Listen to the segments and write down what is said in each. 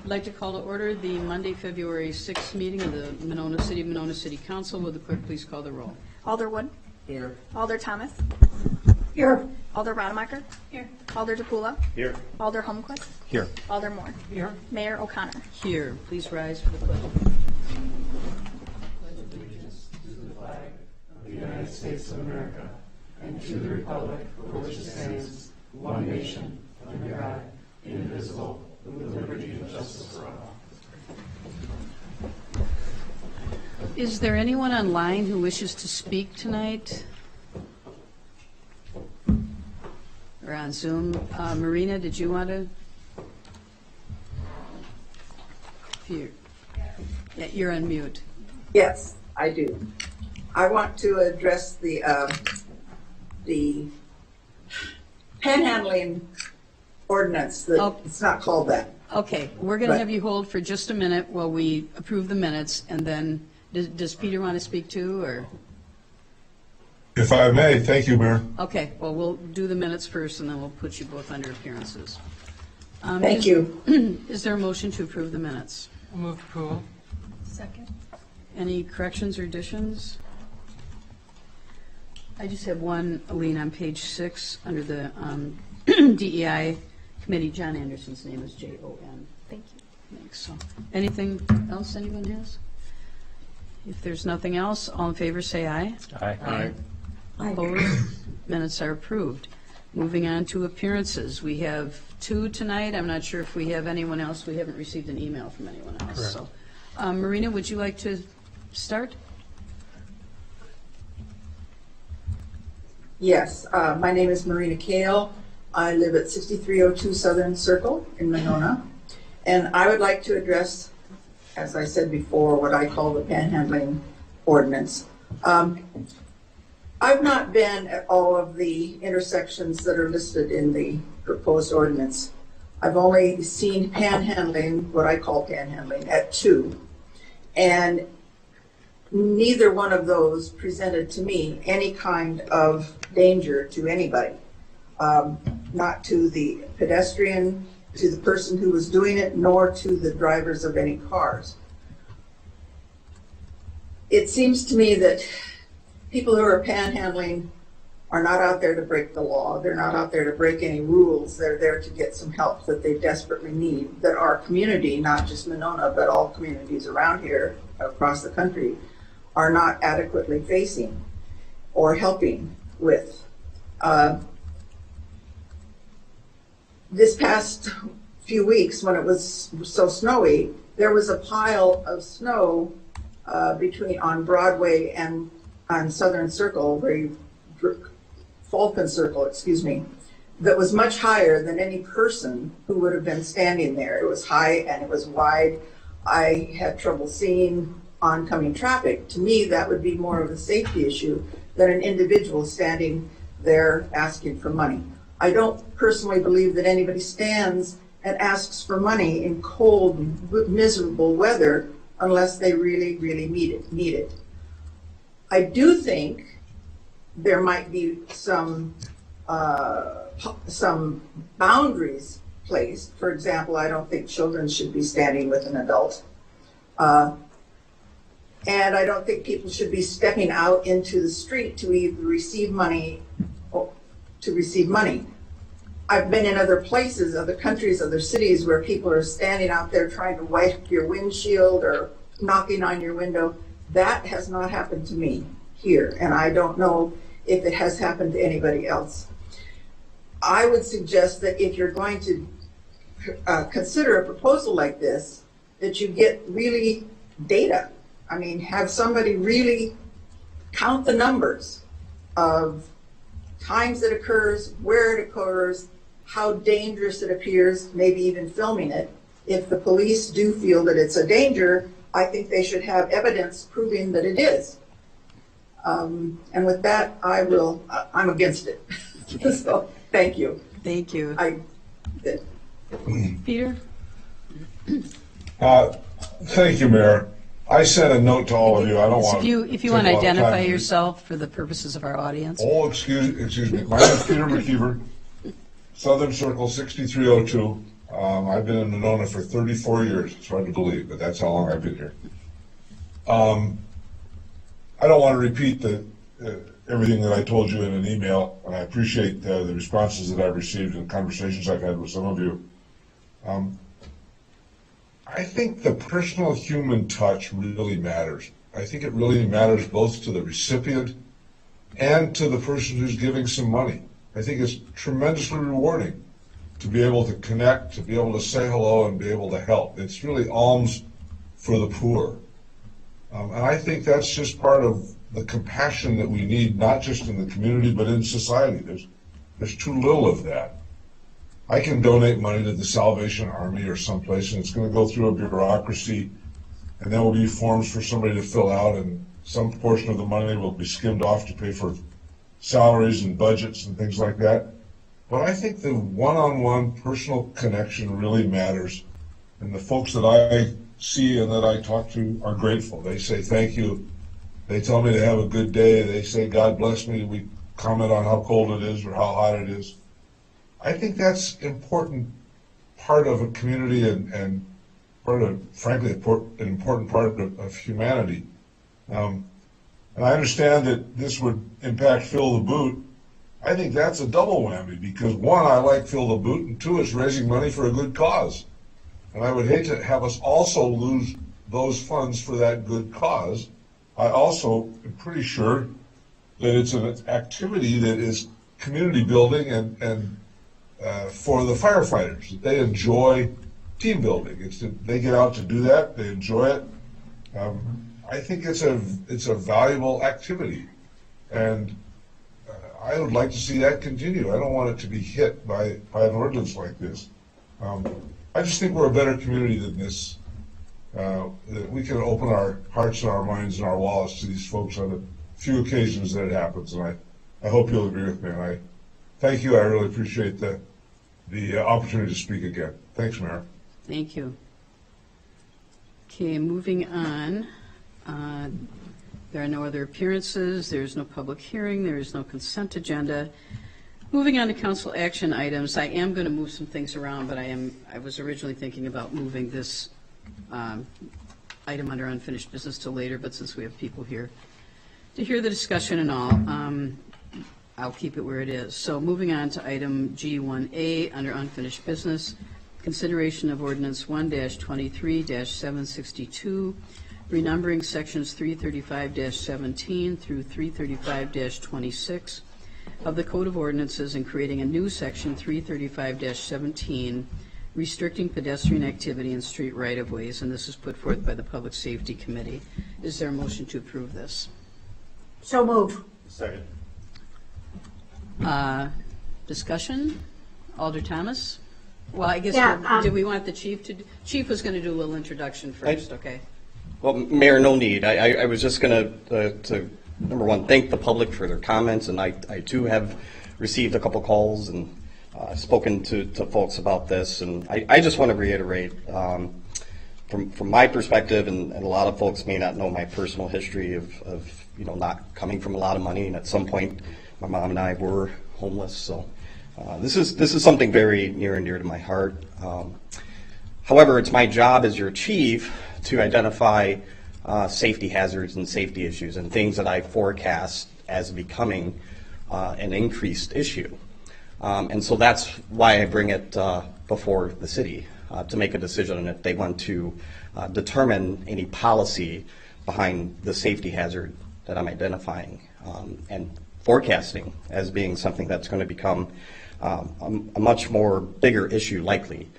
I'd like to call to order the Monday, February 6th meeting of the Monona City Council. Will the clerk please call the roll? Alder Wood. Here. Alder Thomas. Here. Alder Rademacher. Here. Alder DePula. Here. Alder Holmquist. Here. Alder Moore. Here. Mayor O'Connor. Here, please rise for the pledge. The United States of America, and to the republic for which it stands, one nation, under God, indivisible, with liberty and justice for all. Is there anyone online who wishes to speak tonight? Or on Zoom? Marina, did you want to? Yeah, you're on mute. Yes, I do. I want to address the panhandling ordinance. It's not called that. Okay, we're going to Right. have you hold for just a minute while we approve the minutes, and then, does Peter want to speak too, or? If I may, thank you, Mayor. Okay, well, we'll do the minutes first, and then we'll put you both under appearances. Thank you. Is there a motion to approve the minutes? I'll move approval. Second. Any corrections or additions? I just have one, Aline, on page 6, under the DEI committee, John Anderson's name is Jon. Thank you. Thanks. So, anything else anyone has? If there's nothing else, all in favor say aye. Aye. Opposed? Minutes are approved. Moving on to appearances. We have 2 tonight. I'm not sure if we have anyone else. We haven't received an email from anyone else. So, Marina, would you like to start? Yes, my name is Marina Kale. I live at 6302 Southern Circle in Monona. And I would like to address, as I said before, what I call the panhandling ordinance. I've not been at all of the intersections that are listed in the proposed ordinance. I've only seen panhandling, what I call panhandling, at 2. And neither one of those presented to me any kind of danger to anybody. Not to the pedestrian, to the person who was doing it, nor to the drivers of any cars. It seems to me that people who are panhandling are not out there to break the law. They're not out there to break any rules. They're there to get some help that they desperately need, that our community, not just Monona, but all communities around here, across the country, are not adequately facing or helping with. This past few weeks, when it was so snowy, there was a pile of snow on Broadway and on Southern Circle, Falcon Circle, excuse me, that was much higher than any person who would have been standing there. It was high and it was wide. I had trouble seeing oncoming traffic. To me, that would be more of a safety issue than an individual standing there asking for money. I don't personally believe that anybody stands and asks for money in cold, miserable weather unless they really, really need it. I do think there might be some boundaries placed. For example, I don't think children should be standing with an adult. And I don't think people should be stepping out into the street to either receive money or to receive money. I've been in other places, other countries, other cities where people are standing out there trying to wipe your windshield or knocking on your window. That has not happened to me here, and I don't know if it has happened to anybody else. I would suggest that if you're going to consider a proposal like this, that you get really data. I mean, have somebody really count the numbers of times it occurs, where it occurs, how dangerous it appears, maybe even filming it. If the police do feel that it's a danger, I think they should have evidence proving that it is. And with that, I'm against it. So, thank you. Thank you. Peter? Thank you, Mayor. I sent a note to all of you. I don't want to. If you want to identify yourself for the purposes of our audience. Oh, excuse me. My name is Peter McKeever, Southern Circle 6302. I've been in Monona for 34 years. It's hard to believe, but that's how long I've been here. I don't want to repeat everything that I told you in an email, and I appreciate the responses that I've received and conversations I've had with some of you. I think the personal human touch really matters. I think it really matters both to the recipient and to the person who's giving some money. I think it's tremendously rewarding to be able to connect, to be able to say hello and be able to help. It's really alms for the poor. And I think that's just part of the compassion that we need, not just in the community, but in society. There's too little of that. I can donate money to the Salvation Army or someplace, and it's going to go through a bureaucracy, and there will be forms for somebody to fill out, and some portion of the money will be skimmed off to pay for salaries and budgets and things like that. But I think the one-on-one personal connection really matters, and the folks that I see and that I talk to are grateful. They say thank you. They tell me to have a good day. They say God bless me. We comment on how cold it is or how hot it is. I think that's important part of a community and part of, frankly, an important part of humanity. And I understand that this would impact Fill the Boot. I think that's a double whammy because one, I like Fill the Boot, and two, it's raising money for a good cause. And I would hate to have us also lose those funds for that good cause. I also am pretty sure that it's an activity that is community building and for the firefighters. They enjoy team building. They get out to do that. They enjoy it. I think it's a valuable activity, and I would like to see that continue. I don't want it to be hit by an ordinance like this. I just think we're a better community than this. That we can open our hearts and our minds and our wallets to these folks on the few occasions that it happens, and I hope you'll agree with me. And I thank you. I really appreciate the opportunity to speak again. Thanks, Mayor. Thank you. Okay, moving on. There are no other appearances. There's no public hearing. There is no consent agenda. Moving on to council action items, I am going to move some things around, but I was originally thinking about moving this item under unfinished business to later, but since we have people here to hear the discussion and all, I'll keep it where it is. So moving on to item G1A under unfinished business, consideration of ordinance 1-23-762, renumbering sections 335-17 through 335-26 of the Code of Ordinances and creating a new section 335-17 restricting pedestrian activity in street right-of-ways, and this is put forth by the Public Safety Committee. Is there a motion to approve this? So move. Second. Discussion? Alder Thomas? Well, I guess, Yeah, did we want the chief to, chief was going to do a little introduction first, okay? Well, Mayor, no need. I was just going to, number one, thank the public for their comments, and I too have received a couple calls and spoken to folks about this, and I just want to reiterate, from my perspective, and a lot of folks may not know my personal history of not coming from a lot of money, and at some point my mom and I were homeless, so this is something very near and dear to my heart. However, it's my job as your chief to identify safety hazards and safety issues and things that I forecast as becoming an increased issue. And so that's why I bring it before the city to make a decision if they want to determine any policy behind the safety hazard that I'm identifying and forecasting as being something that's going to become a much more bigger issue likely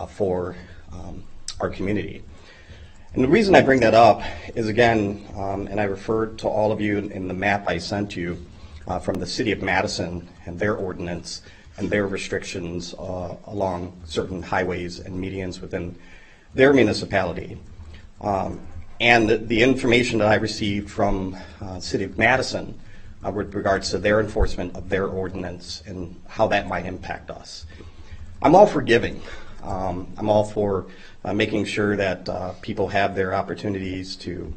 for our community. And the reason I bring that up is, again, and I referred to all of you in the map I sent you from the city of Madison and their ordinance and their restrictions along certain highways and medians within their municipality. And the information that I received from city of Madison with regards to their enforcement of their ordinance and how that might impact us. I'm all for giving. I'm all for making sure that people have their opportunities to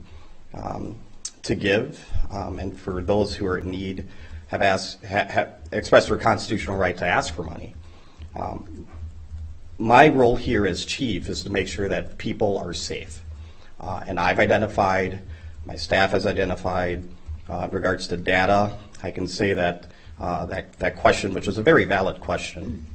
give, and for those who are in need have expressed their constitutional right to ask for money. my role here as chief is to make sure that people are safe. And I've identified, my staff has identified, in regards to data, I can say that that question, which was a very valid question,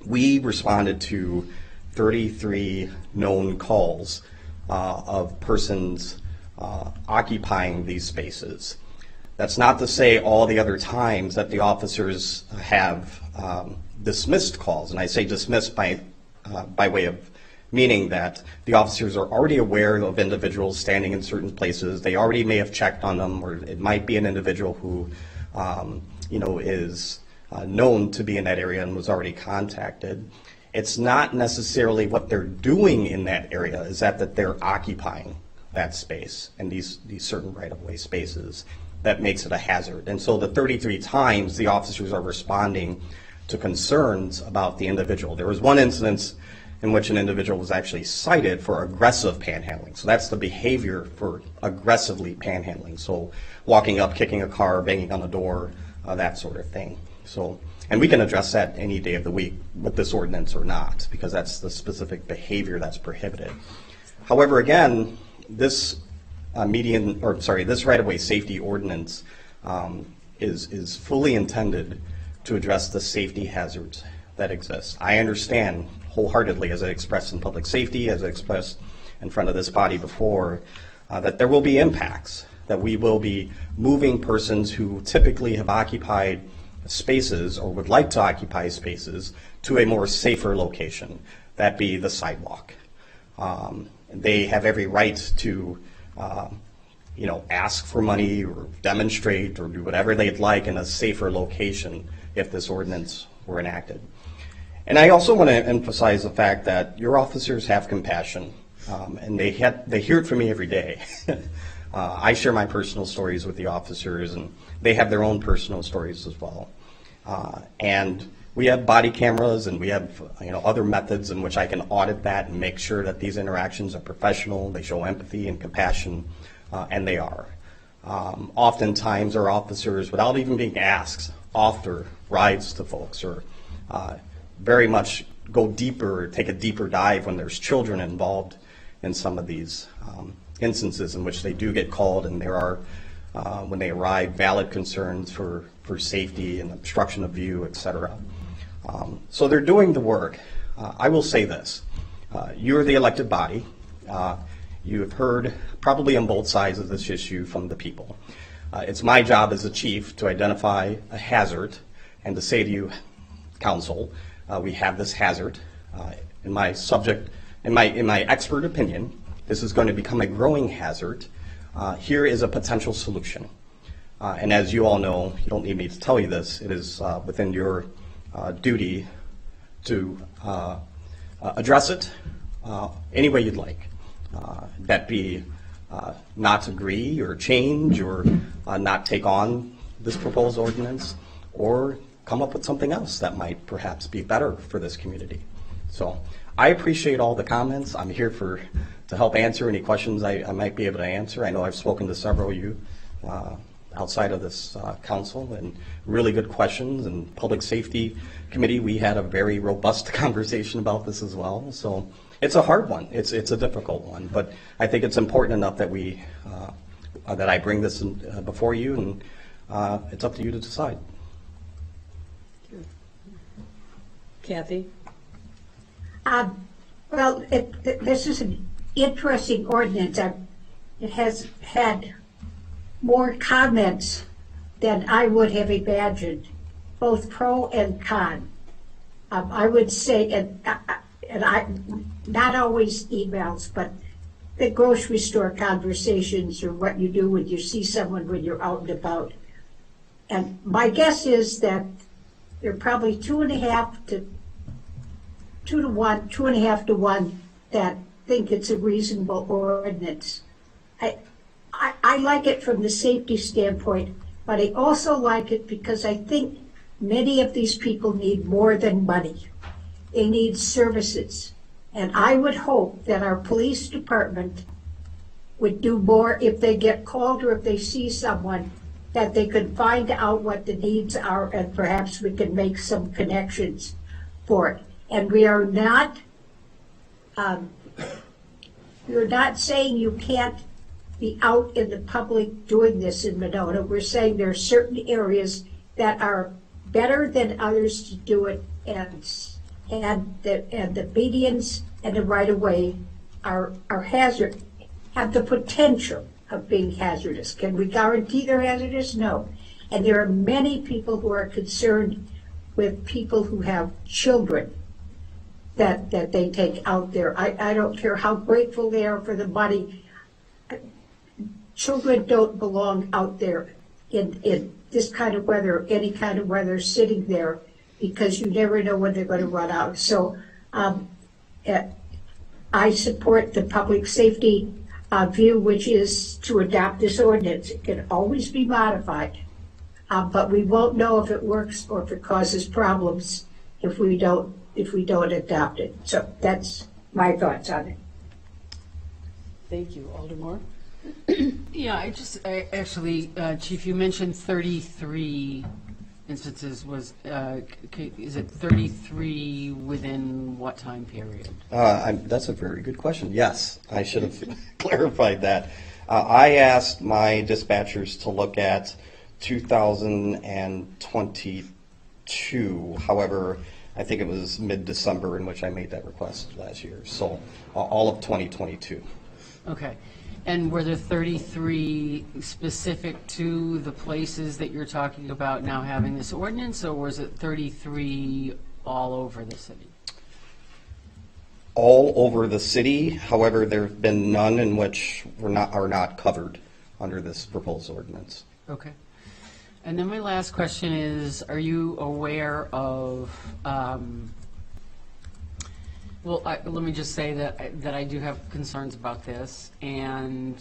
we responded to 33 known calls of persons occupying these spaces. That's not to say all the other times that the officers have dismissed calls, and I say dismissed by way of meaning that the officers are already aware of individuals standing in certain places. They already may have checked on them, or it might be an individual who is known to be in that area and was already contacted. It's not necessarily what they're doing in that area, is that they're occupying that space and these certain right-of-way spaces that makes it a hazard. And so the 33 times the officers are responding to concerns about the individual. There was one instance in which an individual was actually cited for aggressive panhandling. So that's the behavior for aggressively panhandling. So walking up, kicking a car, banging on the door, that sort of thing. So, and we can address that any day of the week with this ordinance or not, because that's the specific behavior that's prohibited. However, again, this this right-of-way safety ordinance is fully intended to address the safety hazards that exist. I understand wholeheartedly, as I expressed in public safety, as I expressed in front of this body before, that there will be impacts, that we will be moving persons who typically have occupied spaces or would like to occupy spaces to a more safer location, that be the sidewalk. They have every right to ask for money or demonstrate or do whatever they'd like in a safer location if this ordinance were enacted. And I also want to emphasize the fact that your officers have compassion, and they hear it from me every day. I share my personal stories with the officers, and they have their own personal stories as well. And we have body cameras, and we have other methods in which I can audit that and make sure that these interactions are professional, they show empathy and compassion, and they are. Oftentimes our officers, without even being asked, offer rides to folks, or very much go deeper, take a deeper dive when there's children involved in some of these instances in which they do get called, and there are, when they arrive, valid concerns for safety and obstruction of view, etc. So they're doing the work. I will say this. You're the elected body. You have heard probably on both sides of this issue from the people. It's my job as a chief to identify a hazard and to say to you, council, we have this hazard. In my expert opinion, this is going to become a growing hazard. Here is a potential solution. And as you all know, you don't need me to tell you this, it is within your duty to address it any way you'd like. That be not agree or change or not take on this proposed ordinance, or come up with something else that might perhaps be better for this community. So I appreciate all the comments. I'm here to help answer any questions I might be able to answer. I know I've spoken to several of you outside of this council, and really good questions. And Public Safety Committee, we had a very robust conversation about this as well. So it's a hard one. It's a difficult one, but I think it's important enough that that I bring this before you, and it's up to you to decide. Kathy? Well, this is an interesting ordinance. It has had more comments than I would have imagined, both pro and con. I would say, and I, not always emails, but the grocery store conversations, or what you do when you see someone when you're out and about. And my guess is that there are probably 2.5 to 1 that think it's a reasonable ordinance. I like it from the safety standpoint, but I also like it because I think many of these people need more than money. They need services. And I would hope that our police department would do more if they get called or if they see someone, that they could find out what the needs are, and perhaps we can make some connections for it. And we're not saying you can't be out in the public doing this in Monona. We're saying there are certain areas that are better than others to do it, and the medians and the right-of-way are have the potential of being hazardous. Can we guarantee they're hazardous? No. And there are many people who are concerned with people who have children that they take out there. I don't care how grateful they are for the money. Children don't belong out there in this kind of weather, any kind of weather, sitting there, because you never know when they're going to run out. So I support the public safety view, which is to adopt this ordinance. It can always be modified, but we won't know if it works or if it causes problems if we don't adopt it. So that's my thoughts on it. Thank you. Alder Moore? Yeah, actually, Chief, you mentioned 33 instances. Is it 33 within what time period? That's a very good question. Yes, I should have clarified that. I asked my dispatchers to look at 2022. However, I think it was mid-December in which I made that request last year. So all of 2022. Okay. And were there 33 specific to the places that you're talking about now having this ordinance, or was it 33 all over the city? All over the city. However, there have been none in which are not covered under this proposed ordinance. Okay. And then my last question is, are you aware of, let me just say that I do have concerns about this, and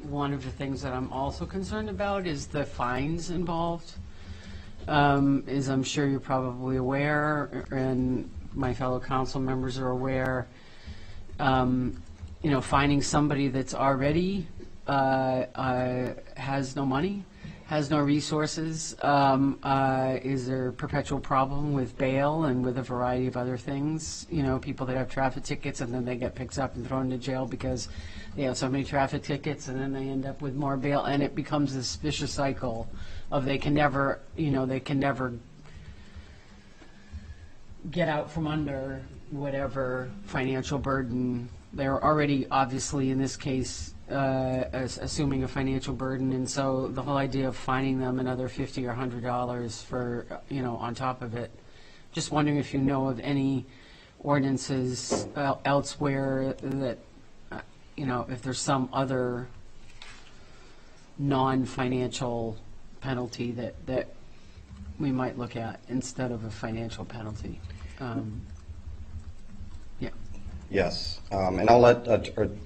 one of the things that I'm also concerned about is the fines involved. As I'm sure you're probably aware, and my fellow council members are aware, finding somebody that's already has no money, has no resources, is there a perpetual problem with bail and with a variety of other things? People that have traffic tickets and then they get picked up and thrown into jail because they have so many traffic tickets, and then they end up with more bail, and it becomes this vicious cycle of they can never get out from under whatever financial burden they're already, obviously in this case, assuming a financial burden, and so the whole idea of fining them another $50 or $100 for, on top of it. Just wondering if you know of any ordinances elsewhere that, if there's some other non-financial penalty that we might look at instead of a financial penalty. Yes, and I'll let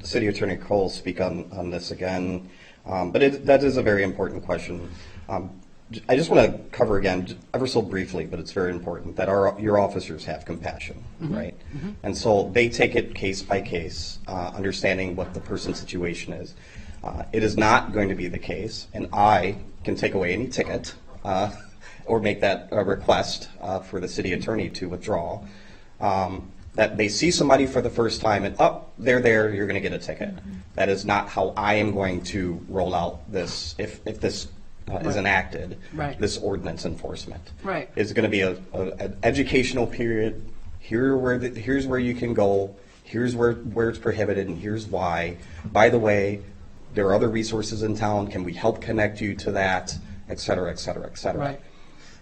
City Attorney Cole speak on this again, but that is a very important question. I just want to cover again, ever so briefly, but it's very important, that your officers have compassion, right? Mm-hmm. And so they take it case by case, understanding what the person's situation is. It is not going to be the case, and I can take away any ticket or make that request for the city attorney to withdraw. That they see somebody for the first time and, they're there, you're going to get a ticket. Mm-hmm. That is not how I am going to roll out this, if this is enacted, right. This ordinance enforcement. Right. It's going to be an educational period. Here's where you can go, here's where it's prohibited, and here's why. By the way, there are other resources in town, can we help connect you to that, et cetera, et cetera, et cetera. Right.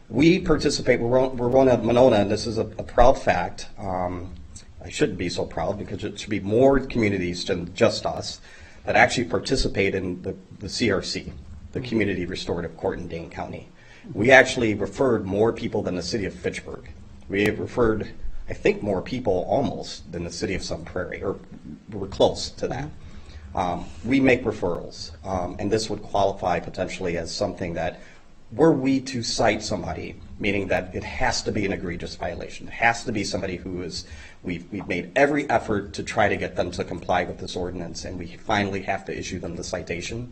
We participate, we're one of Monona, and this is a proud fact. I shouldn't be so proud because it should be more communities than just us that actually participate in the CRC, the Community Restorative Court in Dane County. We actually referred more people than the city of Fitchburg. We have referred, I think, more people almost than the city of Sun Prairie, or we're close to that. We make referrals, and this would qualify potentially as something that, were we to cite somebody, meaning that it has to be an egregious violation, it has to be somebody who is, we've made every effort to try to get them to comply with this ordinance, and we finally have to issue them the citation.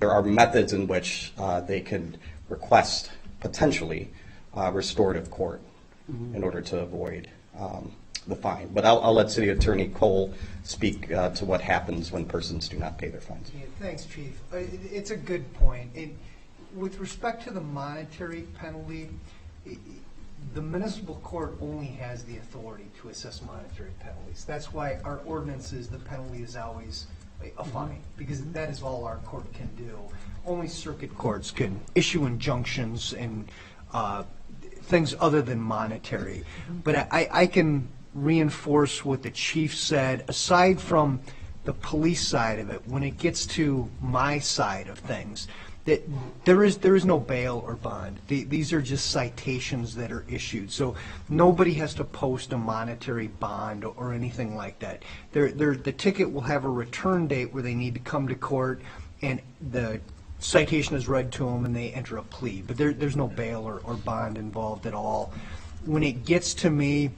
There are methods in which they can request potentially restorative court in order to avoid the fine. But I'll let City Attorney Cole speak to what happens when persons do not pay their fines. Yeah, thanks, Chief. It's a good point. With respect to the monetary penalty, the municipal court only has the authority to assess monetary penalties. That's why our ordinances, the penalty is always a fine, because that is all our court can do. Only circuit courts can issue injunctions and things other than monetary. But I can reinforce what the chief said. Aside from the police side of it, when it gets to my side of things, that there is no bail or bond. These are just citations that are issued. So nobody has to post a monetary bond or anything like that. The ticket will have a return date where they need to come to court, and the citation is read to them and they enter a plea. But there's no bail or bond involved at all. When it gets to me,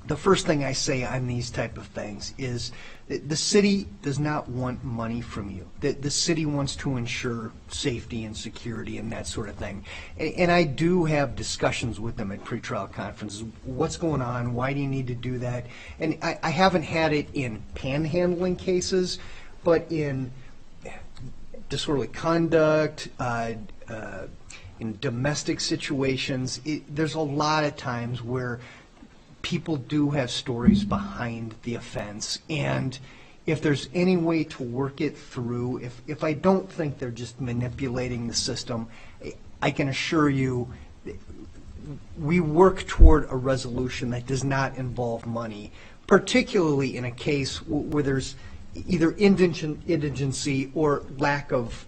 the first thing I say on these type of things is that the city does not want money from you. The city wants to ensure safety and security and that sort of thing. And I do have discussions with them at pretrial conferences. What's going on? Why do you need to do that? And I haven't had it in panhandling cases, but in disorderly conduct, in domestic situations, there's a lot of times where people do have stories behind the offense, and if there's any way to work it through, if I don't think they're just manipulating the system, I can assure you we work toward a resolution that does not involve money, particularly in a case where there's either indigency or lack of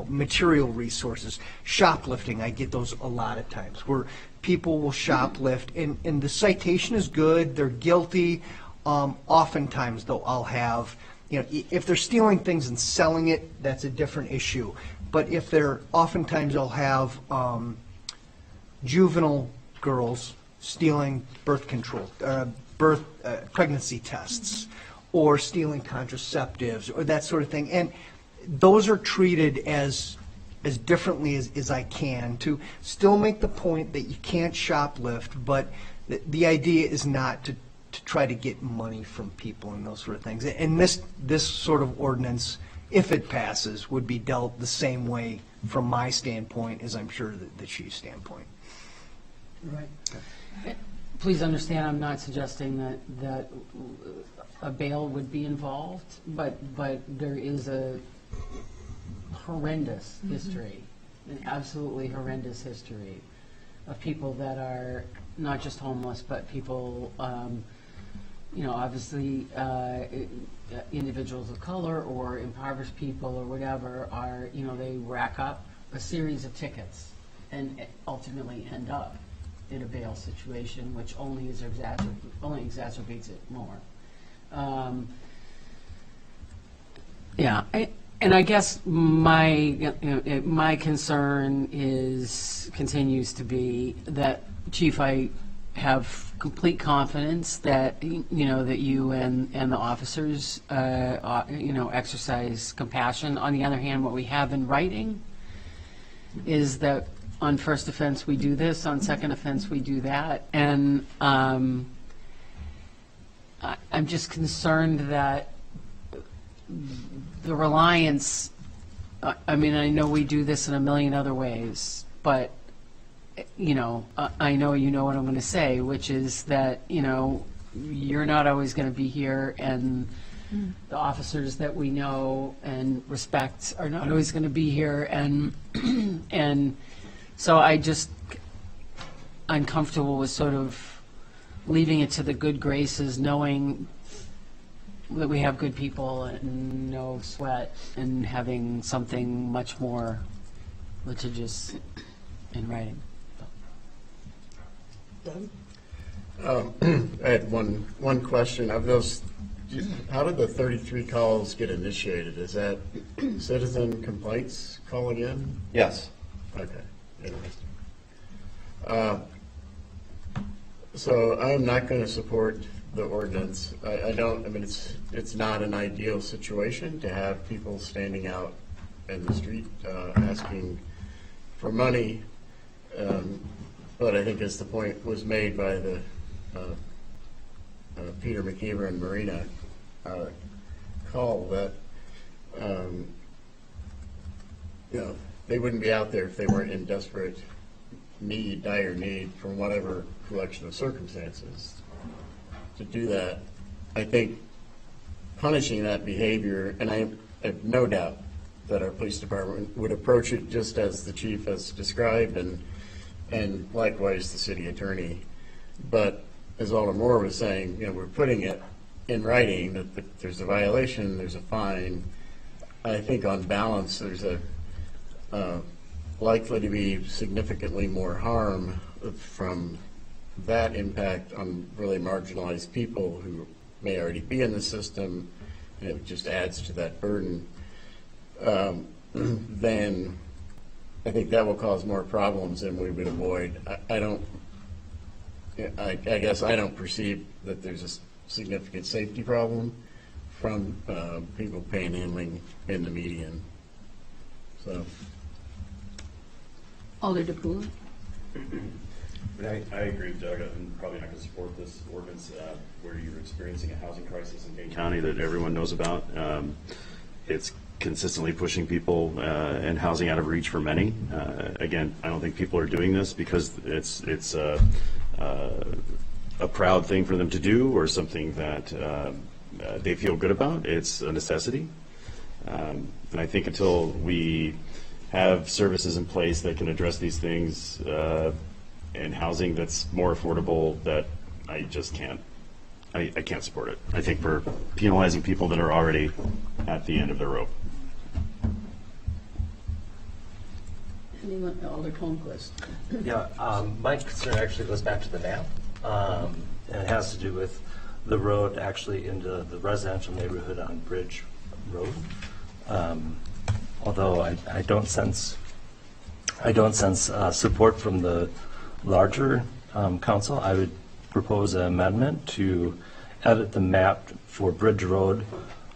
material resources. Shoplifting, I get those a lot of times, where people will shoplift, and the citation is good, they're guilty. Oftentimes, though, I'll have, if they're stealing things and selling it, that's a different issue. But if oftentimes I'll have juvenile girls stealing birth control, pregnancy tests, or stealing contraceptives, or that sort of thing. And those are treated as differently as I can, to still make the point that you can't shoplift, but the idea is not to try to get money from people and those sort of things. And this sort of ordinance, if it passes, would be dealt the same way from my standpoint as I'm sure the chief's standpoint. Right. Please understand, I'm not suggesting that a bail would be involved, but there is a horrendous history, an absolutely horrendous history of people that are not just homeless, but people, obviously individuals of color or impoverished people or whatever are, they rack up a series of tickets and ultimately end up in a bail situation, which only exacerbates it more. And I guess my concern continues to be that, Chief, I have complete confidence that that you and the officers exercise compassion. On the other hand, what we have in writing is that on first offense we do this, on second offense we do that, and I'm just concerned that the reliance, I know we do this in a million other ways, but, I know you know what I'm going to say, which is that, you're not always going to be here, and the officers that we know and respect are not always going to be here, and so I'm comfortable with sort of leaving it to the good graces, knowing that we have good people and no sweat, and having something much more litigious in writing. I had one question. Of those, how did the 33 calls get initiated? Is that citizen complaints calling in? Yes. Okay, interesting. So I'm not going to support the ordinance. I mean, it's not an ideal situation to have people standing out in the street asking for money. But I think as the point was made by the Peter McKeever and Marina call that, they wouldn't be out there if they weren't in desperate need, dire need from whatever collection of circumstances. To do that, I think punishing that behavior, and I have no doubt that our police department would approach it just as the chief has described, and likewise the city attorney. But as Alder Moore was saying, we're putting it in writing that there's a violation, there's a fine. I think on balance, there's likely to be significantly more harm from that impact on really marginalized people who may already be in the system, and it just adds to that burden. Then I think that will cause more problems than we would avoid. I guess I don't perceive that there's a significant safety problem from people panhandling in the median. So. Alder DePula? I agree with Doug. I'm probably not going to support this ordinance where you're experiencing a housing crisis in Dane County that everyone knows about. It's consistently pushing people and housing out of reach for many. Again, I don't think people are doing this because it's a proud thing for them to do or something that they feel good about. It's a necessity. And I think until we have services in place that can address these things and housing that's more affordable, that I just can't. I can't support it. I think we're penalizing people that are already at the end of the rope. Anyone? Alder Holmquist? Yeah, my concern actually goes back to the map, and it has to do with the road actually into the residential neighborhood on Bridge Road. Although I don't sense support from the larger council, I would propose an amendment to edit the map for Bridge Road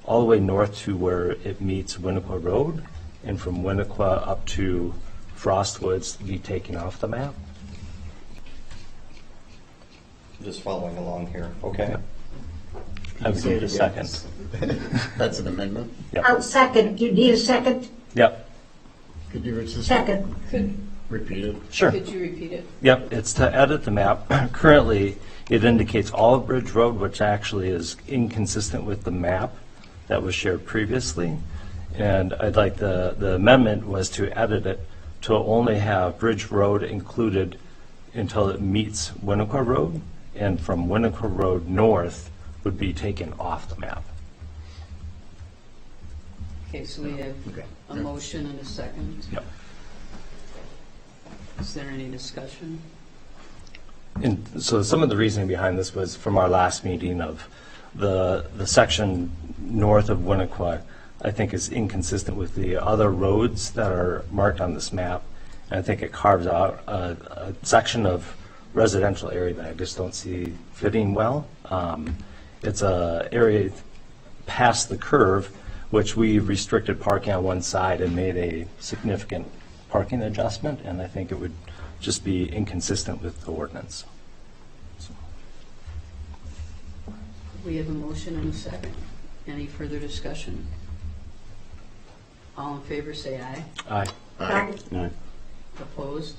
all the way north to where it meets Winnequa Road, and from Winnequa up to Frostwoods be taken off the map. Just following along here. Okay. I would need a second. That's an amendment? Yep. I'll second. You need a second? Yep. Could you Second. repeat it? Sure. Could you repeat it? Yep, it's to edit the map. Currently, it indicates all of Bridge Road, which actually is inconsistent with the map that was shared previously. And I'd like the amendment was to edit it to only have Bridge Road included until it meets Winnequa Road, and from Winnequa Road north would be taken off the map. Okay, so we have a motion and a second. Yep. Is there any discussion? And so some of the reasoning behind this was from our last meeting of the section north of Winnequa, I think is inconsistent with the other roads that are marked on this map. And I think it carves out a section of residential area that I just don't see fitting well. It's a area past the curve, which we restricted parking on one side and made a significant parking adjustment, and I think it would just be inconsistent with the ordinance. So. We have a motion and a second. Any further discussion? All in favor, say aye. Aye. Aye. No. Opposed?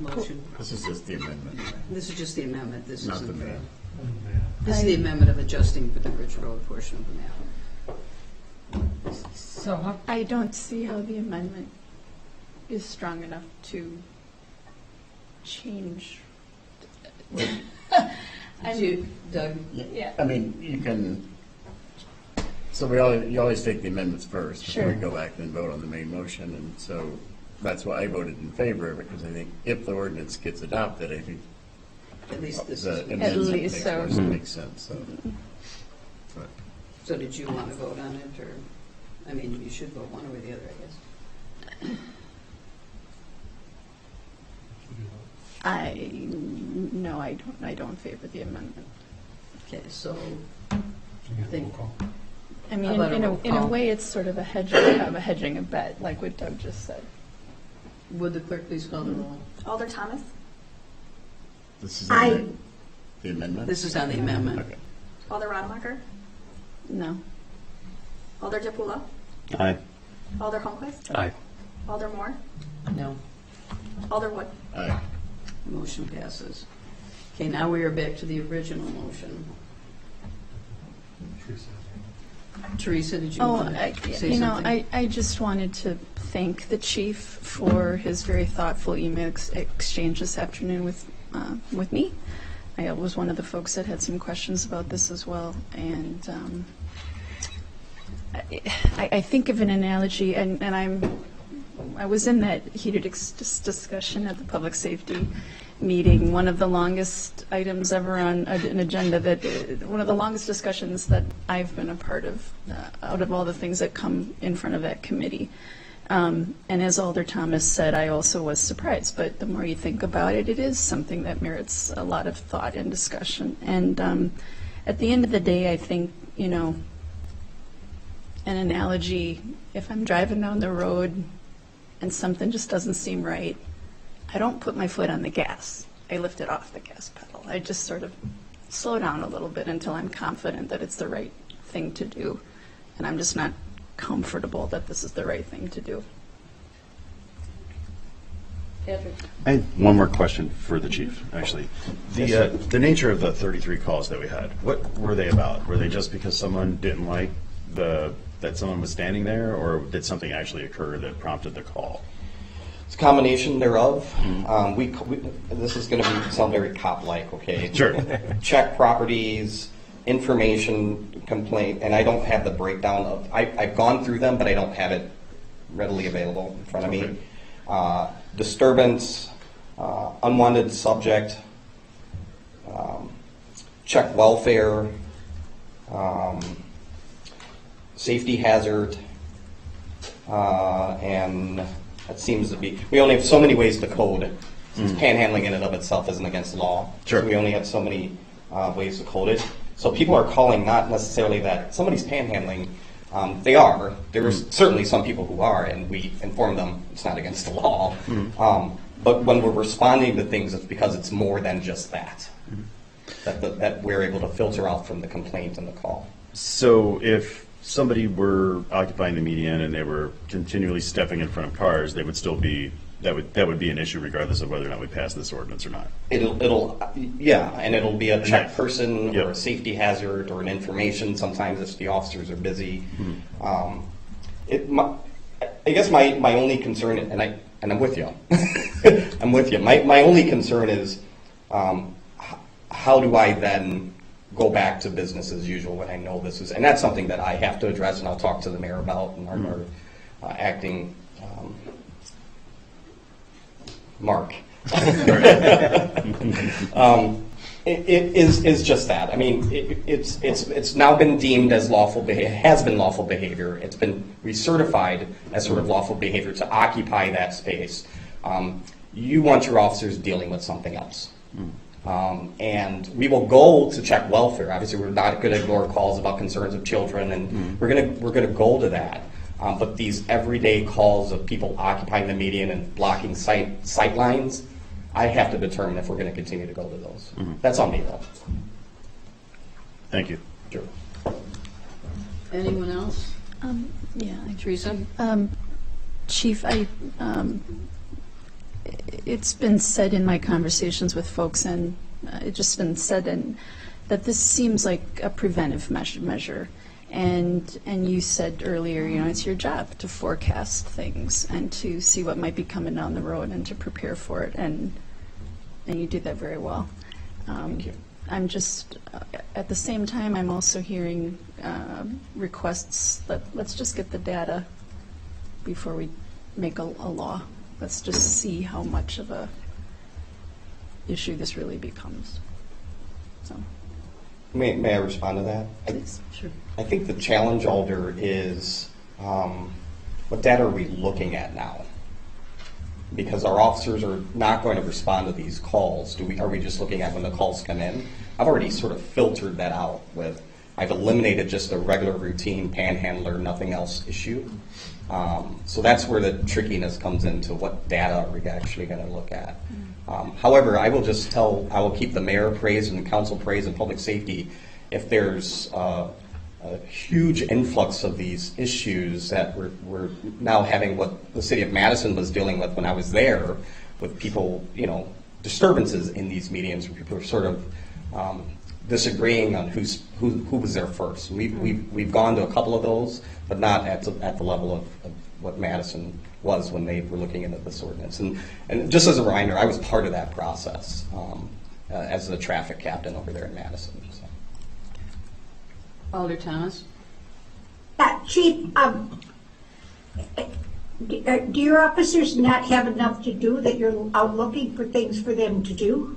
Motion. This is just the amendment. This is just the amendment. This Not isn't the map. This is the amendment of adjusting for the Bridge Road portion of the map. So I don't see how the amendment is strong enough to change. Doug? Yeah. I mean, you can, so you always take the amendments first before you go back and vote on the main motion, and so that's why I voted in favor of it, because I think if the ordinance gets adopted, I think At least this the is. amendment least so. makes sense, so. But So did you want to vote on it, or, I mean, you should vote one way or the other, I guess. No, I don't favor the amendment. Okay, so I think, I mean, How about a in roll a call? way, it's sort of a hedging a bet, like what Doug just said. would the clerk please call the roll? Alder Thomas, This is I, the amendment? This is on the amendment. Okay. Alder Rademacher, No. Alder Japula, Aye. Alder Holmquist, Aye. Alder Moore, No. Alder Wood. Aye. Motion passes. Okay, now we are back to the original motion. Teresa, did you Oh, want to say you know, something? I just wanted to thank the chief for his very thoughtful email exchange this afternoon with me. I was one of the folks that had some questions about this as well, and I think of an analogy, and I was in that heated discussion at the public safety meeting. One of the longest items ever on an agenda, one of the longest discussions that I've been a part of, out of all the things that come in front of that committee. And as Alder Thomas said, I also was surprised, but the more you think about it, it is something that merits a lot of thought and discussion. And at the end of the day, I think, you know, an analogy, if I'm driving down the road and something just doesn't seem right, I don't put my foot on the gas. I lift it off the gas pedal. I just sort of slow down a little bit until I'm confident that it's the right thing to do. And I'm just not comfortable that this is the right thing to do. Patrick? I had one more question for the chief, actually. The nature of the 33 calls that we had, what were they about? Were they just because someone didn't like that someone was standing there, or did something actually occur that prompted the call? It's a combination thereof. This is going to sound very cop-like, okay? Sure. Check properties, information, complaint, and I don't have the breakdown of, I've gone through them, but I don't have it readily available in front of me. Disturbance, unwanted subject, check welfare, safety hazard, and that seems to be, we only have so many ways to code. Since panhandling in and of itself isn't against the law. Sure. So we only have so many ways to code it. So people are calling not necessarily that somebody's panhandling. They are. There's certainly some people who are, and we inform them it's not against the law. But when we're responding to things, it's because it's more than just that. That we're able to filter out from the complaint and the call. So if somebody were occupying the median and they were continually stepping in front of cars, they would still be, that would be an issue regardless of whether or not we pass this ordinance or not. It'll and it'll be a check person Yep. or a safety hazard or an information. Sometimes if the officers are busy. I guess my only concern, and I'm with you. I'm with you. My only concern is how do I then go back to business as usual when I know this is, and that's something that I have to address, and I'll talk to the mayor about, and our acting Mark. It is just that. I mean, it's now been deemed as lawful behavior, has been lawful behavior. It's been recertified as sort of lawful behavior to occupy that space. You want your officers dealing with something else. And we will go to check welfare. Obviously, we're not going to ignore calls about concerns of children, and we're going to go to that. But these everyday calls of people occupying the median and blocking sight lines, I have to determine if we're going to continue to go to those. That's on me, though. Thank you. Sure. Anyone else? Yeah. Teresa? Chief, it's been said in my conversations with folks, and it's just been said that this seems like a preventive measure. And you said earlier, you know, it's your job to forecast things and to see what might be coming down the road and to prepare for it, and you do that very well. Thank you. I'm just, at the same time, I'm also hearing requests that let's just get the data before we make a law. Let's just see how much of a issue this really becomes. So, May I respond to that? please. Sure. I think the challenge, Alder, is what data are we looking at now? Because our officers are not going to respond to these calls. Are we just looking at when the calls come in? I've already sort of filtered that out with, I've eliminated just a regular routine panhandler, nothing else issue. So that's where the trickiness comes into what data are we actually going to look at. However, I will keep the mayor appraised and the council appraised and public safety if there's a huge influx of these issues that we're now having, what the city of Madison was dealing with when I was there, with people, disturbances in these meetings where people are sort of disagreeing on who was there first. We've gone to a couple of those, but not at the level of what Madison was when they were looking into this ordinance. And just as a reminder, I was part of that process as the traffic captain over there in Madison. So. Alder Thomas? Chief, do your officers not have enough to do that you're out looking for things for them to do?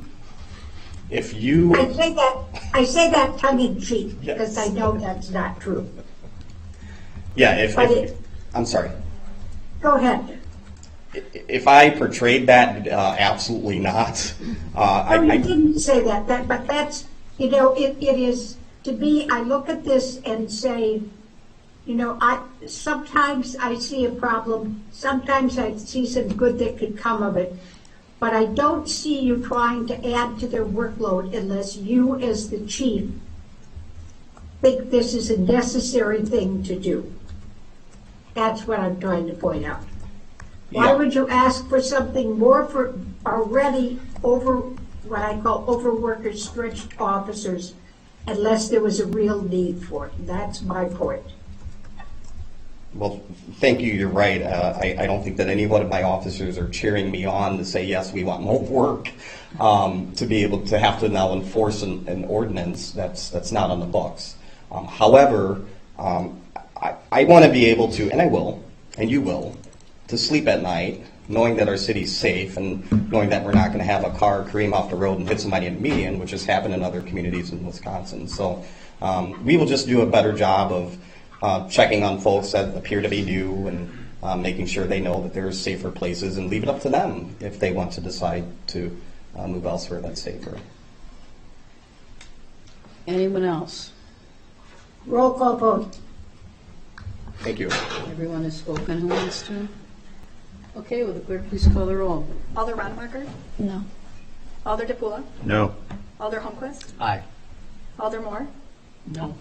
If you... I say that tongue in cheek Yes. because I know that's not true. Yeah, I'm sorry. Go ahead. If I portrayed that, absolutely not. No, you didn't say that, but that's, it is, to me, I look at this and say, sometimes I see a problem, sometimes I see some good that could come of it, but I don't see you trying to add to their workload unless you, as the chief, think this is a necessary thing to do. That's what I'm trying to point out. Why would you ask for something more for already what I call overworkers, stretched officers, unless there was a real need for it? That's my point. Well, thank you. You're right. I don't think that any one of my officers are cheering me on to say, yes, we want more work, to be able to have to now enforce an ordinance that's not on the books. However, I want to be able to, and I will, and you will, to sleep at night knowing that our city's safe and knowing that we're not going to have a car cream off the road and hit somebody in the median, which has happened in other communities in Wisconsin. So we will just do a better job of checking on folks that appear to be new and making sure they know that there's safer places, and leave it up to them if they want to decide to move elsewhere that's safer. Anyone else? Roll call vote. Thank you. Everyone has spoken who wants to? Okay, will the clerk please call the roll? Alder Rademacher, No. Alder DePula, No. Alder Holmquist, Aye. Alder Moore, No.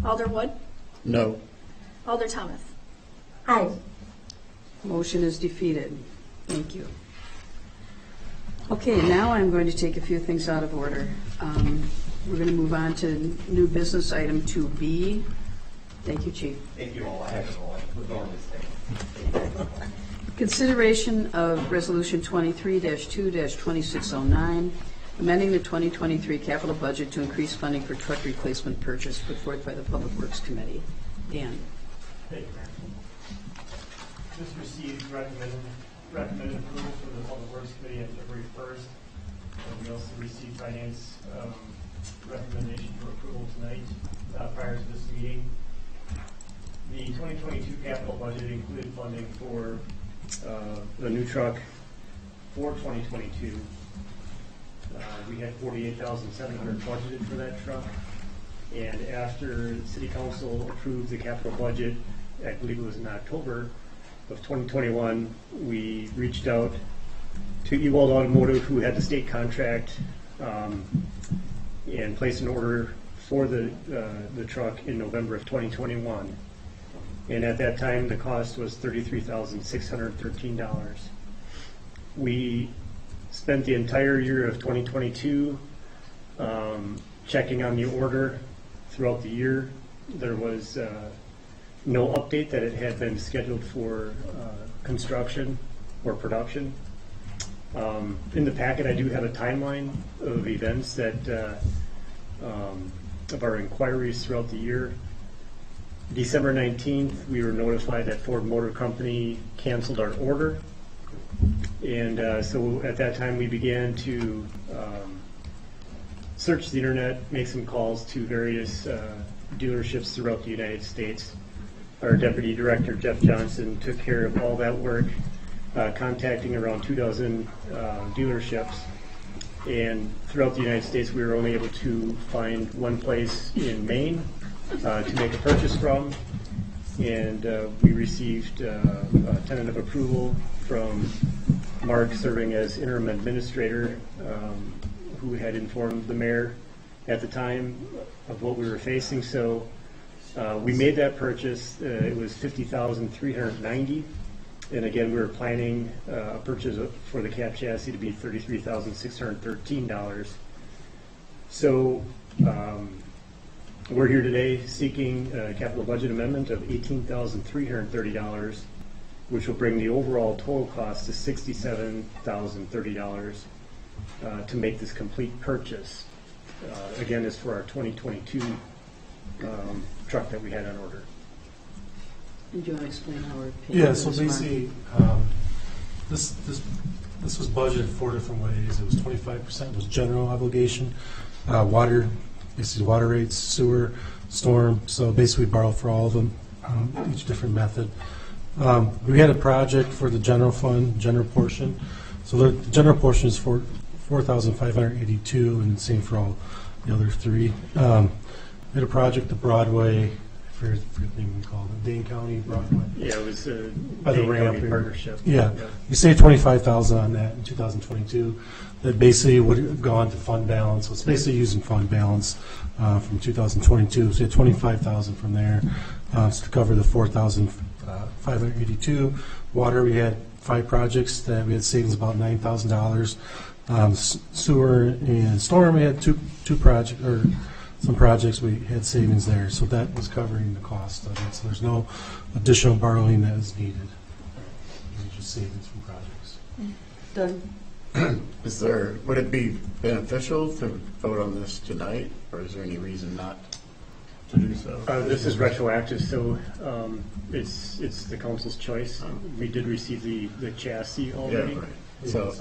Alder Wood, No. Alder Thomas. Aye. Motion is defeated. Thank you. Okay, now I'm going to take a few things out of order. We're going to move on to new business item 2B. Thank you, Chief. Thank you all. Consideration of Resolution 23-2-2609, amending the 2023 capital budget to increase funding for truck replacement purchase, put forth by the Public Works Committee. Dan. Thank you, Mayor. Just received recommended approval from the Public Works Committee on February 1st. We also received finance recommendation for approval tonight prior to this meeting. The 2022 capital budget included funding for the new truck for 2022. We had $48,700 budgeted for that truck, and after the City Council approved the capital budget, I believe it was in October of 2021, we reached out to Ewald Automotive, who had the state contract, and placed an order for the truck in November of 2021. And at that time, the cost was $33,613. We spent the entire year of 2022 checking on the order throughout the year. There was no update that it had been scheduled for construction or production. In the packet, I do have a timeline of events that of our inquiries throughout the year. December 19th, we were notified that Ford Motor Company canceled our order. And so at that time, we began to search the internet, make some calls to various dealerships throughout the United States. Our Deputy Director, Jeff Johnson, took care of all that work, contacting around 24 dealerships. And throughout the United States, we were only able to find one place in Maine to make a purchase from, and we received tentative approval from Mark serving as interim administrator, who had informed the mayor at the time of what we were facing. So we made that purchase. It was $50,390. And again, we were planning a purchase for the cab chassis to be $33,613. So we're here today seeking a capital budget amendment of $18,330, which will bring the overall total cost to $67,030 to make this complete purchase. Again, is for our 2022 truck that we had on order. Did you want to explain how we're paying? Yeah, so for this, Mark? basically, this was budgeted 4 different ways. It was 25% was general obligation, water, basically water rates, sewer, storm. So basically, we borrowed for all of them, each different method. We had a project for the general fund, general portion. So the general portion is for $4,582, and same for all the other three. We had a project, the Broadway. I forget the name we called it, Dane County Broadway. Yeah, it was a By the Dane ramp County here. partnership. Yeah, we saved $25,000 on that in 2022. That basically would have gone to fund balance. So it's basically using fund balance from 2022. So we had $25,000 from there to cover the $4,582. Water, we had 5 projects that we had savings about $9,000. Sewer and storm, we had two projects or some projects we had savings there. So that was covering the cost of it. So there's no additional borrowing that is needed. It was just savings from projects. Doug? Would it be beneficial to vote on this tonight, or is there any reason not to do so? This is retroactive, so it's the council's choice. We did receive the chassis already. Yeah, right. So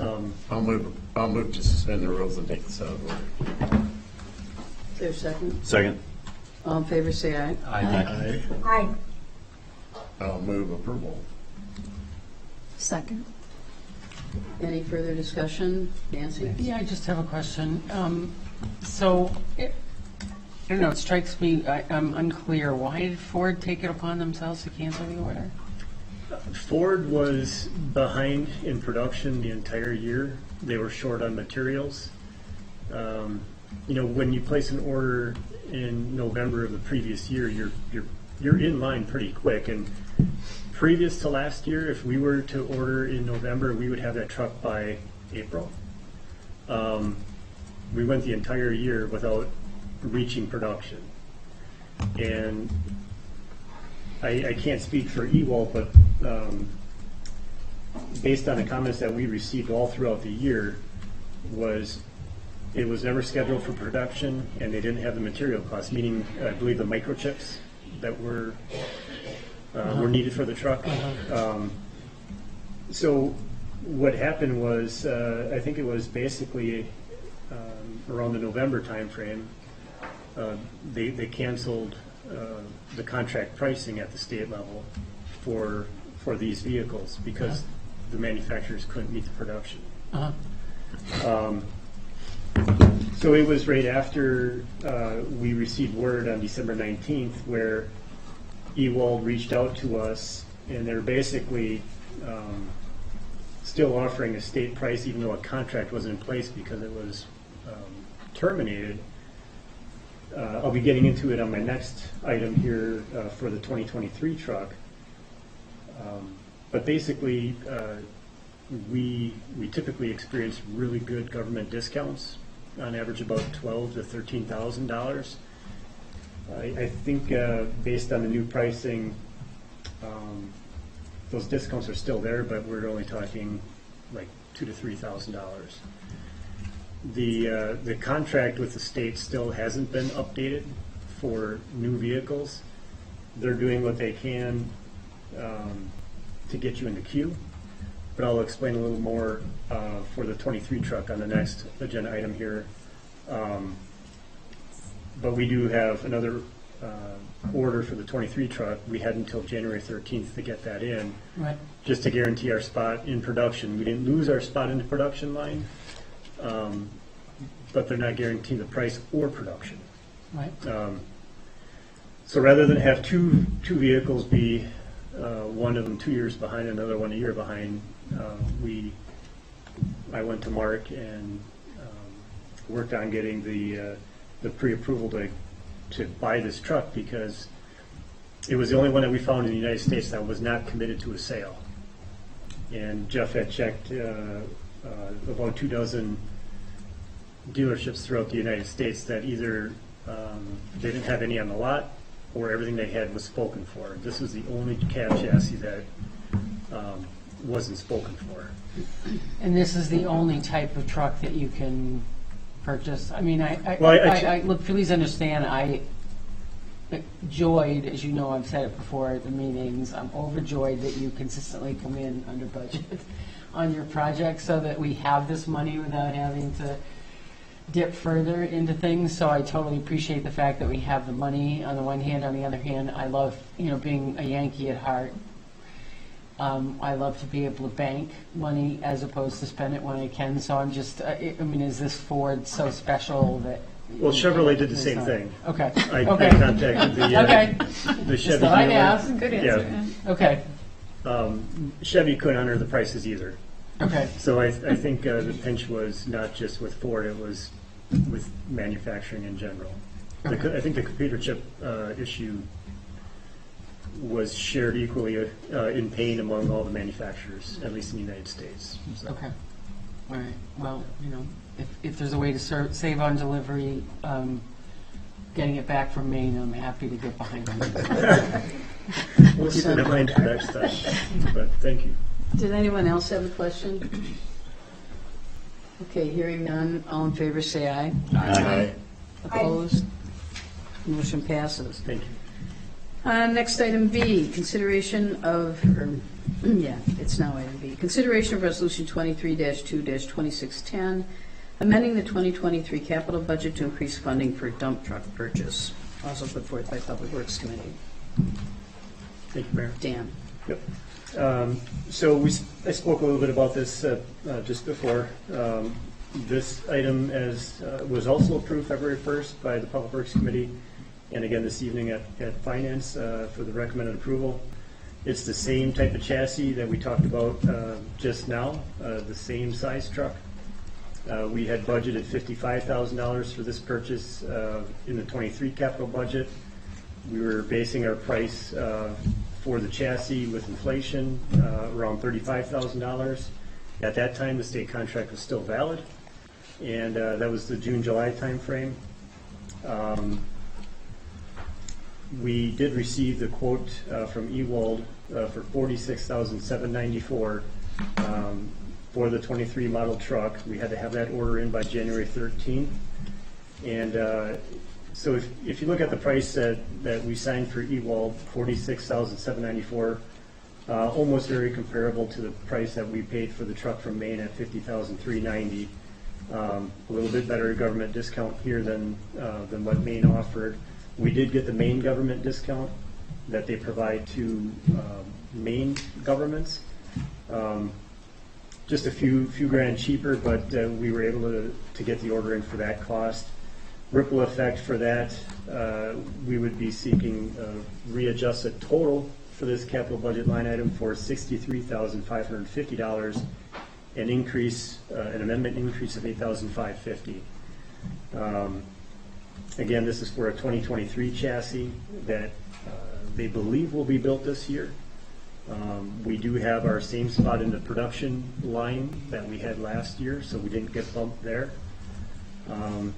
I'll move to suspend the rules and take this out of order. Is there a second? Second. All in favor, say aye. Aye. Aye. I'll move approval. Second. Any further discussion? Nancy? Yeah, I just have a question. So, I don't know, it strikes me, I'm unclear. Why did Ford take it upon themselves to cancel the order? Ford was behind in production the entire year. They were short on materials. When you place an order in November of the previous year, you're in line pretty quick. And previous to last year, if we were to order in November, we would have that truck by April. We went the entire year without reaching production. And I can't speak for Ewald, but based on the comments that we received all throughout the year, it was never scheduled for production, and they didn't have the material costs, meaning I believe the microchips that were needed for the truck. So what happened was, I think it was basically around the November timeframe, they canceled the contract pricing at the state level for these vehicles because the manufacturers couldn't meet the production. So it was right after we received word on December 19th where Ewald reached out to us, and they're basically still offering a state price even though a contract wasn't in place because it was terminated. I'll be getting into it on my next item here for the 2023 truck. But basically, we typically experience really good government discounts, on average about $12,000 to $13,000. I think based on the new pricing, those discounts are still there, but we're only talking like $2,000 to $3,000. The contract with the state still hasn't been updated for new vehicles. They're doing what they can to get you in the queue, but I'll explain a little more for the 23 truck on the next agenda item here. But we do have another order for the 23 truck. We had until January 13th to get that in, Right. just to guarantee our spot in production. We didn't lose our spot in the production line, but they're not guaranteeing the price or production. Right. So rather than have two vehicles be one of them 2 years behind, another one a year behind, we I went to Mark and worked on getting the pre-approval to buy this truck because it was the only one that we found in the United States that was not committed to a sale. And Jeff had checked about 24 dealerships throughout the United States that either they didn't have any on the lot or everything they had was spoken for. This was the only cab chassis that wasn't spoken for. And this is the only type of truck that you can purchase? I mean, look, please understand, I joyed, as you know, I've said it before at the meetings, I'm overjoyed that you consistently come in under budget on your project so that we have this money without having to dip further into things. So I totally appreciate the fact that we have the money on the one hand. On the other hand, I love, being a Yankee at heart. I love to be able to bank money as opposed to spend it when I can. So I'm just, is this Ford so special that? Well, Chevrolet did the same thing. Okay. I contacted the Chevy so I'd dealer. ask. Good answer. Yeah. Okay. Chevy couldn't honor the prices either. Okay. So I think the pinch was not just with Ford, it was with manufacturing in general. I think the computer chip issue was shared equally in pain among all the manufacturers, at least in the United States. So. Okay. All right. Well, if there's a way to save on delivery, getting it back from Maine, I'm happy to get behind it. We'll keep it in mind for next time, but thank you. Did anyone else have a question? Okay, hearing none, all in favor say aye. Aye. Opposed? Motion passes. Thank you. Next, item B, consideration of, it's now item B. Consideration of Resolution 23-2-2610, amending the 2023 capital budget to increase funding for dump truck purchase, also put forth by Public Works Committee. Thank you, Mayor. Dan. Yep. So I spoke a little bit about this just before. This item was also approved February 1st by the Public Works Committee, and again this evening at Finance for the recommended approval. It's the same type of chassis that we talked about just now, the same size truck. We had budgeted $55,000 for this purchase in the 23 capital budget. We were basing our price for the chassis with inflation around $35,000. At that time, the state contract was still valid, and that was the June-July timeframe. We did receive the quote from Ewald for $46,794 for the 23 model truck. We had to have that order in by January 13th. And so if you look at the price that we signed for Ewald, $46,794, almost very comparable to the price that we paid for the truck from Maine at $50,390. A little bit better government discount here than what Maine offered. We did get the Maine government discount that they provide to Maine governments. Just a few grand cheaper, but we were able to get the order in for that cost. Ripple effect for that, we would be seeking a readjusted total for this capital budget line item for $63,550, an amendment increase of $8,550. Again, this is for a 2023 chassis that they believe will be built this year. We do have our same spot in the production line that we had last year, so we didn't get bumped there. And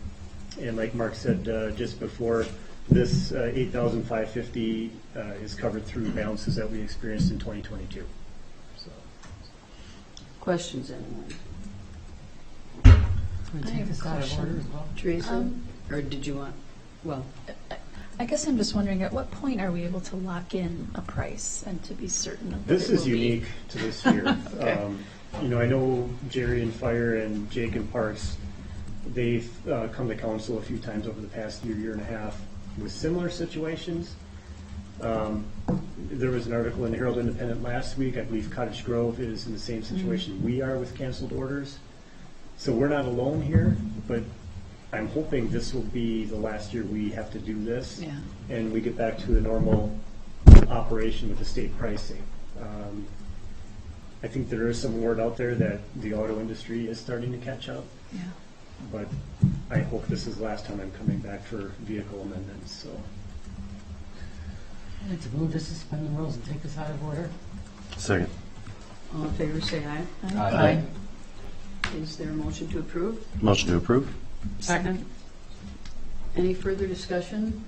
like Mark said just before, this $8,550 is covered through balances that we experienced in 2022. So. Questions, anyone? Can we take this out of order as well? Teresa? Or did you want, I guess I'm just wondering, at what point are we able to lock in a price and to be certain of This it is will be- unique to this year. Okay. I know Jerry and Fire and Jake and Parks, they've come to council a few times over the past year and a half with similar situations. There was an article in the Herald Independent last week. I believe Cottage Grove is in the same situation we are with canceled orders. So we're not alone here, but I'm hoping this will be the last year we have to do this, and we get back to a normal operation with the state pricing. I think there is some word out there that the auto industry is starting to catch up. Yeah. But I hope this is the last time I'm coming back for vehicle amendments, so. I'd like to move to suspend the rules and take this out of order. Second. All in favor, say aye. Aye. Is there a motion to approve? Motion to approve? Second. Any further discussion?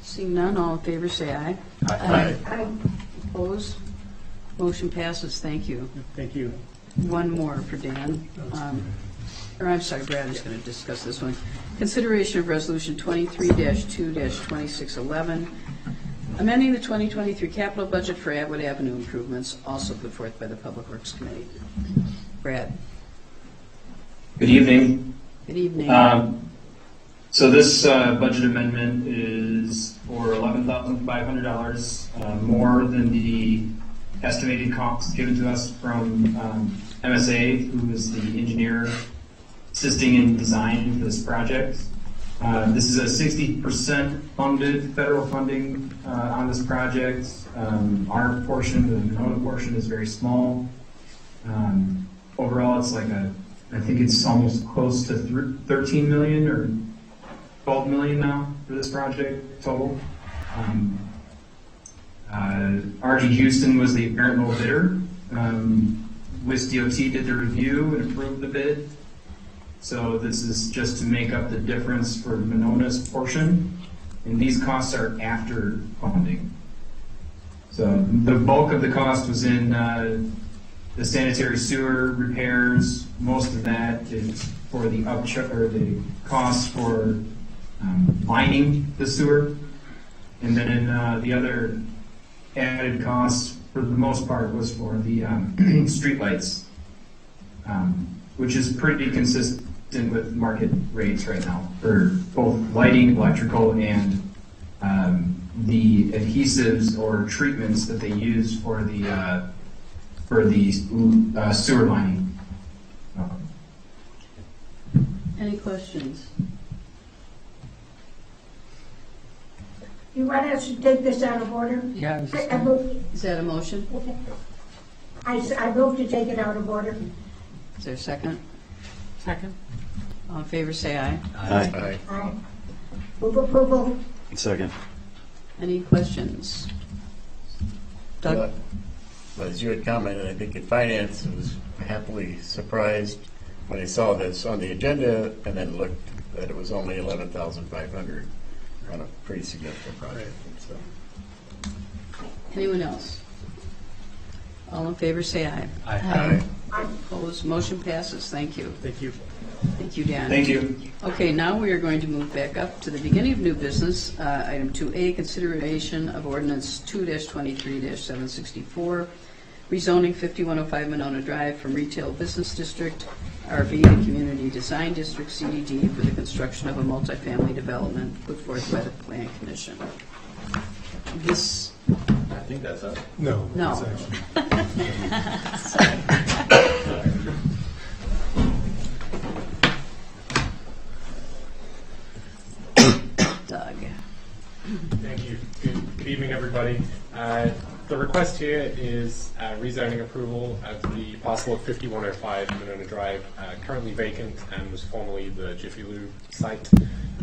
Seeing none, all in favor, say aye. I, Opposed? Motion passes. Thank you. Thank you. One more for Dan. Or I'm sorry, Brad is going to discuss this one. Consideration of Resolution 23-2-2611, amending the 2023 capital budget for Atwood Avenue improvements, also put forth by the Public Works Committee. Brad. Good evening. Good evening. So this budget amendment is for $11,500 more than the estimated cost given to us from MSA, who is the engineer assisting in design for this project. This is a 60% funded federal funding on this project. Our portion, the Monona portion, is very small. Overall, it's like I think it's almost close to 13 million or 12 million now for this project total. RG Houston was the apparent low bidder. WIS DOT did the review and approved the bid. So this is just to make up the difference for Monona's portion. And these costs are after funding. So the bulk of the cost was in the sanitary sewer repairs. Most of that is for the the costs for lining the sewer. And then the other added costs, for the most part, was for the streetlights, which is pretty consistent with market rates right now for both lighting, electrical, and the adhesives or treatments that they use for the sewer lining. Any questions? you want us to take this out of order? Yeah. I move, Is that a motion? I move to take it out of order. Is there a second? Second. All in favor, say aye. Aye. Aye. Move approval. Second. Any questions? Doug? Well, as you had commented, I think in finance, I was happily surprised when I saw this on the agenda and then looked that it was only 11,500 on a pretty significant project. So. Anyone else? All in favor, say aye. Aye. Opposed, motion passes. Thank you. Thank you. Thank you, Dan. Thank you. Okay, now we are going to move back up to the beginning of new business. Item 2A, consideration of ordinance 2-23-764, rezoning 5105 Monona Drive from Retail Business District, RV to Community Design District, CDD, for the construction of a multifamily development put forth by the Plan Commission. This, I think that's it. No. No. it's actually- Doug. Thank you. Good evening, everybody. The request here is rezoning approval of the parcel of 5105 Monona Drive, currently vacant and was formerly the Jiffy Lube site.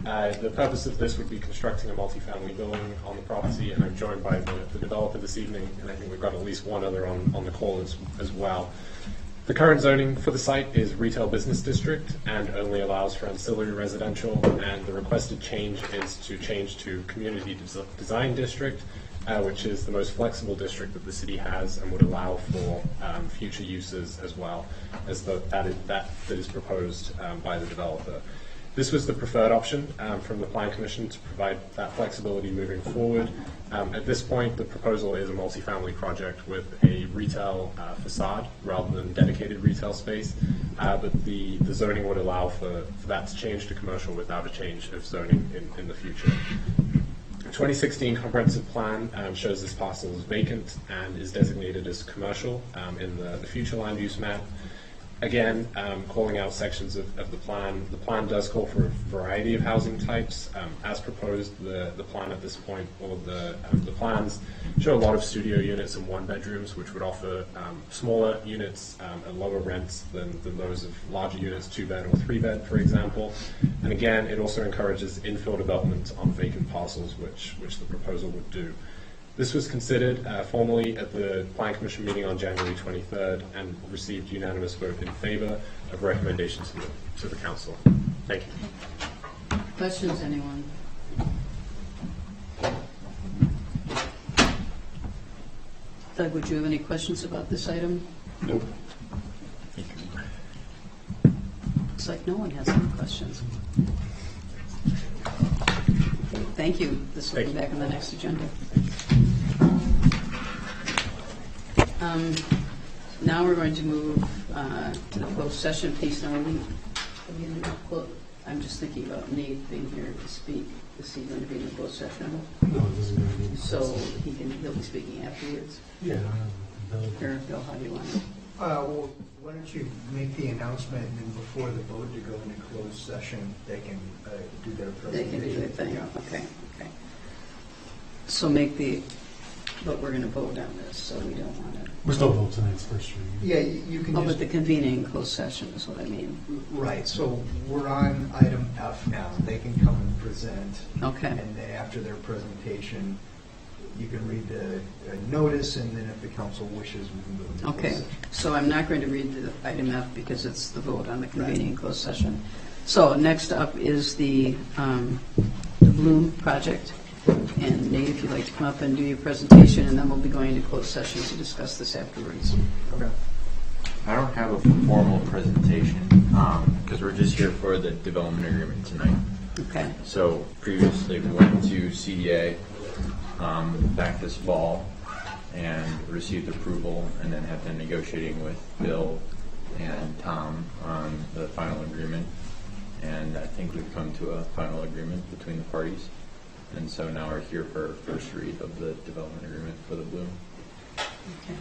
The purpose of this would be constructing a multifamily building on the property, and I'm joined by the developer this evening, and I think we've got at least one other on the call as well. The current zoning for the site is retail business district and only allows for ancillary residential, and the requested change is to change to community design district, which is the most flexible district that the city has and would allow for future uses as well as that is proposed by the developer. This was the preferred option from the Plan Commission to provide that flexibility moving forward. At this point, the proposal is a multifamily project with a retail facade rather than dedicated retail space, but the zoning would allow for that to change to commercial without a change of zoning in the future. The 2016 comprehensive plan shows this parcel is vacant and is designated as commercial in the future land use map. Again, calling out sections of the plan. The plan does call for a variety of housing types. As proposed, the plan at this point, all of the plans show a lot of studio units and one-bedrooms, which would offer smaller units and lower rents than those of larger units, 2-bed or 3-bed, for example. And again, it also encourages infill development on vacant parcels, which the proposal would do. This was considered formally at the Plan Commission meeting on January 23rd and received unanimous vote in favor of recommendations to the council. Thank you. Questions, anyone? Doug, would you have any questions about this item? Nope. Looks like no one has any questions. Thank you. This will be back on the next agenda. Now we're going to move to the closed session piece. Now, I'm just thinking about Nate being here to speak. Is he going to be in the closed session? No, it doesn't. So he'll be speaking afterwards. Yeah. Here, Bill, how do you want it? Well, why don't you make the announcement, and then before the vote to go into closed session, they can do their They presentation. can do their thing. Yeah. Okay. So make the, but we're going to vote on this, so we don't want to. We're still voting tonight's first reading. Yeah, you can Oh, just. but the convening closed session is what I mean. Right, so we're on item F now. They can come and present. Okay. And then after their presentation, you can read the notice, and then if the council wishes, we can go into closed Okay, session. so I'm not going to read the item F because it's the vote on the convening closed session. So next up is the Bloom project. And Nate, if you'd like to come up and do your presentation, and then we'll be going into closed session to discuss this afterwards. Okay. I don't have a formal presentation because we're just here for the development agreement tonight. Okay. So previously we went to CDA back this fall and received approval, and then have been negotiating with Bill and Tom on the final agreement. And I think we've come to a final agreement between the parties. And so now we're here for our first read of the development agreement for the Bloom. Okay.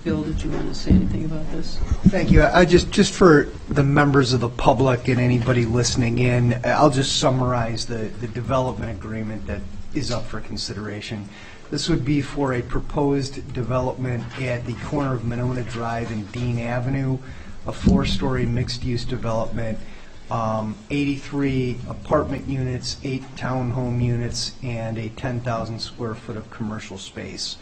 Bill, did you want to say anything about this? Thank you. I just for the members of the public and anybody listening in, I'll just summarize the development agreement that is up for consideration. This would be for a proposed development at the corner of Monona Drive and Dean Avenue, a 4-story mixed-use development, 83 apartment units, 8 townhome units, and a 10,000 square foot of commercial space.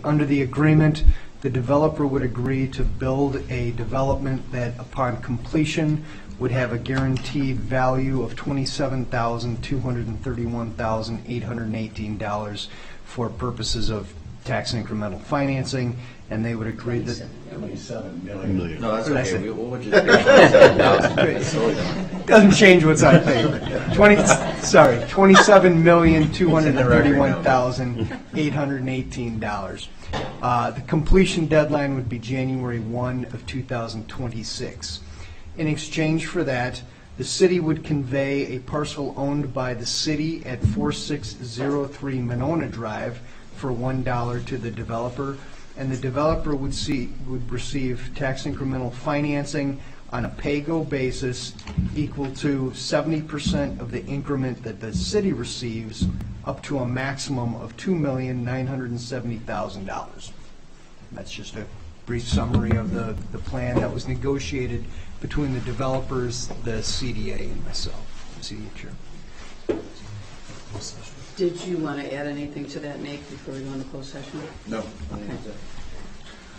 Under the agreement, the developer would agree to build a development that, upon completion, would have a guaranteed value of $27,231,818 for purposes of tax incremental financing, and they would agree that 27 million. No, that's What did I okay. say? We'll just $27,000. Doesn't change what's on paper. $27,231,818. The completion deadline would be January 1 of 2026. In exchange for that, the city would convey a parcel owned by the city at 4603 Monona Drive for $1 to the developer, and the developer would receive tax incremental financing on a pay-go basis equal to 70% of the increment that the city receives, up to a maximum of $2,970,000. That's just a brief summary of the plan that was negotiated between the developers, the CDA, and myself, CDA chair. Did you want to add anything to that, Nate, before we go into closed session? No. Okay.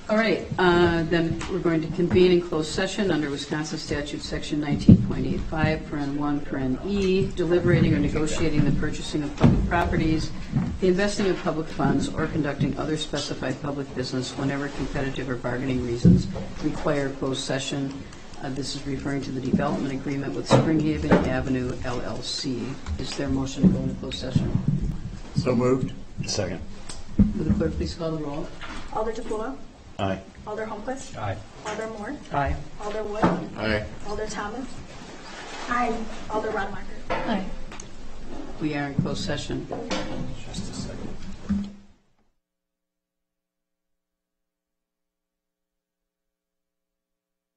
All right, then we're going to convene in closed session under Wisconsin Statute Section 19.85, paren 1, paren E, deliberating or negotiating the purchasing of public properties, the investing of public funds, or conducting other specified public business whenever competitive or bargaining reasons require closed session. This is referring to the development agreement with Springhaven Avenue LLC. Is there a motion to go into closed session? So moved. Second. Will the clerk please call the roll? Alder Tapula. Aye. Alder Holmquist. Aye. Alder Moore. Aye. Alder Wood. Aye. Alder Thomas. Aye. Alder Rademacher. Aye. We are in closed session. Just a second.